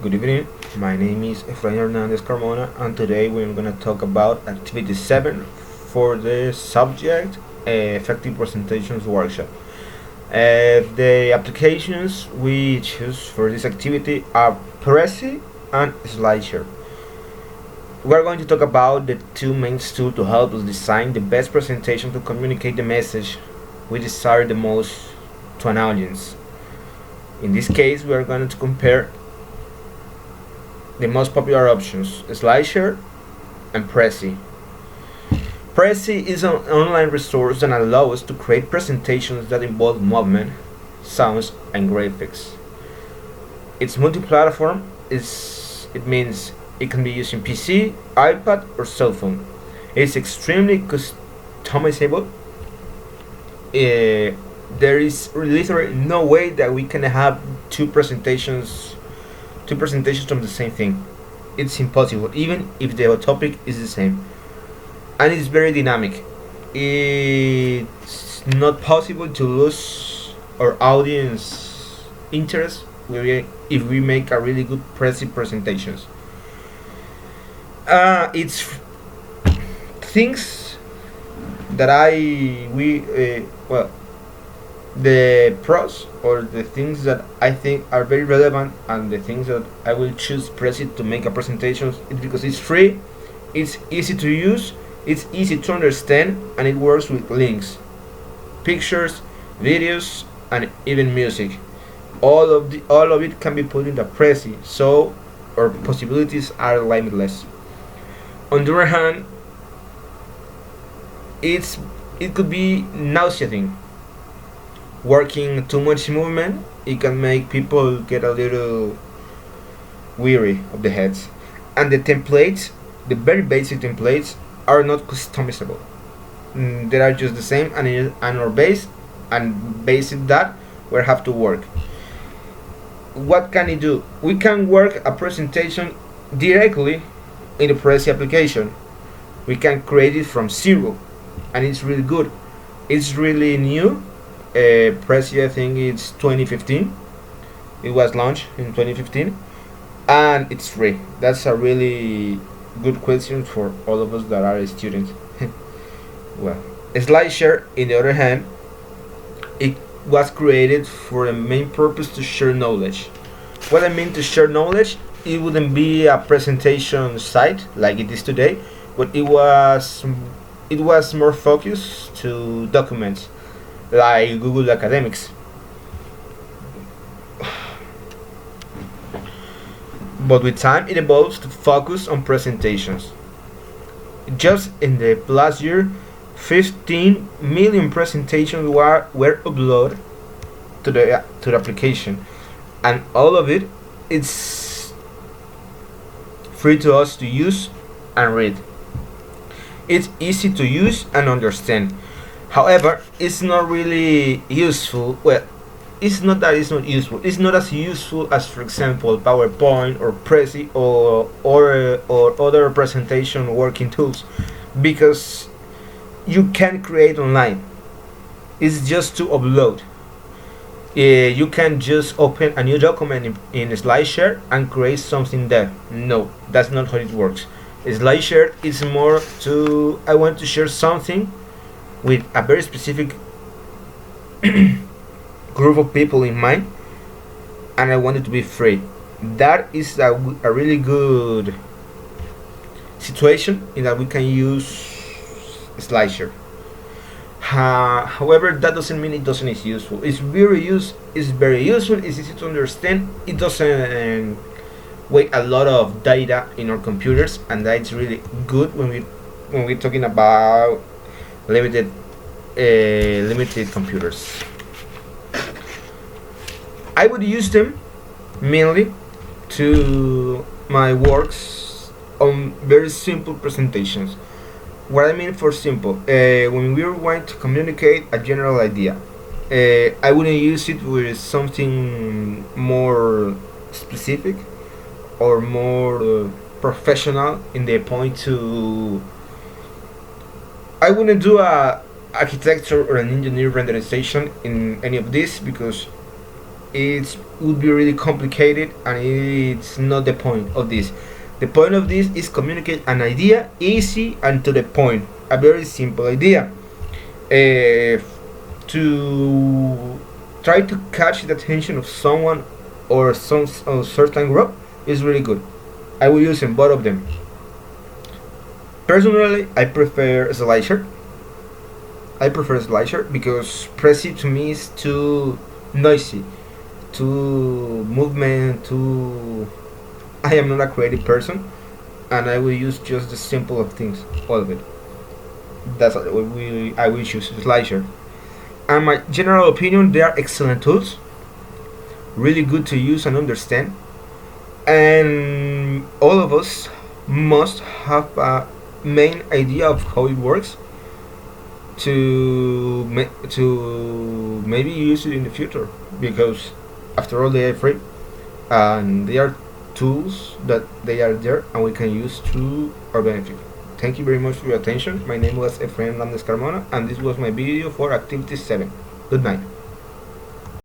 Good evening. My name is Efrain Hernandez Carmona, and today we're going to talk about activity 7 for the subject effective presentations workshop. The applications we choose for this activity are Prezi and SlideShare. We're going to talk about the two main tools to help us design the best presentation to communicate the message we desire the most to an audience. In this case, we are going to compare the most popular options, SlideShare and Prezi. Prezi is an online resource that allows us to create presentations that involve movement, sounds, and graphics. It's multi-platform. It means it can be used in PC, iPad, or cell phone. It's extremely customizable. There is literally no way that we can have two presentations from the same thing. It's impossible, even if the topic is the same. And it's very dynamic. It's not possible to lose our audience interest if we make a really good presentations. It's things that the pros or the things that I think are very relevant, and the things that I will choose Prezi to make a presentation is because it's free, it's easy to use, it's easy to understand, and it works with links, pictures, videos, and even music. All of it can be put in the Prezi, so our possibilities are limitless. On the other hand, it could be nauseating. Working too much movement, it can make people get a little weary of the heads. And the templates, the very basic templates, are not customizable. They are just the same, and our base and basic that we have to work. What can it do? We can work a presentation directly in the Prezi application. We can create it from zero, and it's really good. It's really new. Prezi, I think it's 2015. It was launched in 2015, and it's free. That's a really good question for all of us that are students. Well, SlideShare, in the other hand, it was created for the main purpose to share knowledge. What I mean to share knowledge, it wouldn't be a presentation site like it is today, but it was more focused to documents, like Google Academics. But with time, it evolves to focus on presentations. Just in the last year, 15 million presentations were uploaded to the application, and all of it is free to us to use and read. It's easy to use and understand. However, it's not really useful. Well, it's not that it's not useful. It's not as useful as, for example, PowerPoint or Prezi or other presentation working tools, because you can create online. It's just to upload. You can just open a new document in SlideShare and create something there. No, that's not how it works. SlideShare is more to, I want to share something with a very specific group of people in mind, and I want it to be free. That is a really good situation in that we can use SlideShare. However, that doesn't mean it doesn't is useful. It's very useful. It's easy to understand. It doesn't weigh a lot of data in our computers, and that's really good when we're talking about limited computers. I would use them mainly to my works on very simple presentations. What I mean for simple, when we want to communicate a general idea, I wouldn't use it with something more specific or more professional in the point to. I wouldn't do a architecture or an engineer renderization in any of this, because it would be really complicated, and it's not the point of this. The point of this is communicate an idea easy and to the point, a very simple idea. To try to catch the attention of someone or some certain group is really good. I will use in both of them. Personally, I prefer slideshare. I prefer slideshare because Prezi to me is too noisy, too movement, too. I am not a creative person, and I will use just the simple of things, all of it. That's what I will choose slideshare. And my general opinion, they are excellent tools, really good to use and understand, and all of us must have a main idea of how it works to maybe use it in the future, because after all they are free and they are tools that they are there and we can use to our benefit. Thank you very much for your attention. My name was Efrain Hernandez Carmona, and this was my video for Activity 7. Good night.